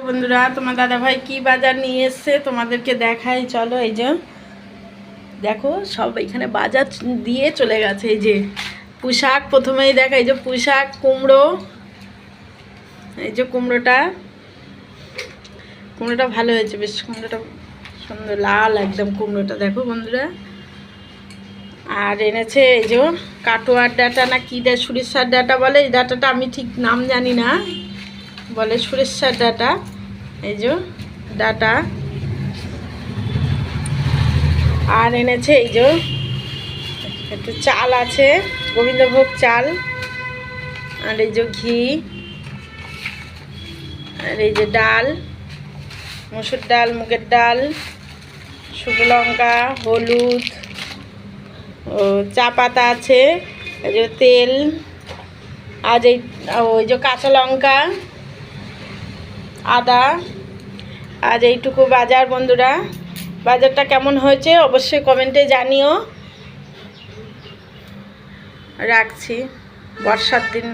বন্ধুরা, তোমার দাদা ভাই কি বাজার নিয়ে এসছে তোমাদেরকে দেখাই, চলো। এই যে দেখো, সব এখানে বাজার দিয়ে চলে গেছে। এই যে পুঁশাক প্রথমেই দেখা, এই যে পুঁশাক, কুমড়ো, এই যে কুমড়োটা ভালো হয়েছে বেশ, কুমড়োটা সুন্দর লাল একদম কুমড়োটা, দেখো বন্ধুরা। আর এনেছে এই যে কাটোয়ার ডাঁটা না কি সরিষার ডাঁটা বলে, এই ডাঁটাটা আমি ঠিক নাম জানি না, বলে সরিষার ডাঁটা। এই যে ডাঁটা। আর এনেছে এই যে একটু চাল আছে, গোবিন্দভোগ চাল। আর এই যে ঘি। আর এই যে ডাল, মসুর ডাল, মুগের ডাল, শুকনো লঙ্কা, হলুদ, ও চা পাতা আছে, এই যে তেল, আজ এই ওই যে কাঁচা লঙ্কা, আদা। আজ এইটুকু বাজার বন্ধুরা। বাজারটা কেমন হয়েছে অবশ্যই কমেন্টে জানিও। রাখছি, বর্ষার দিন।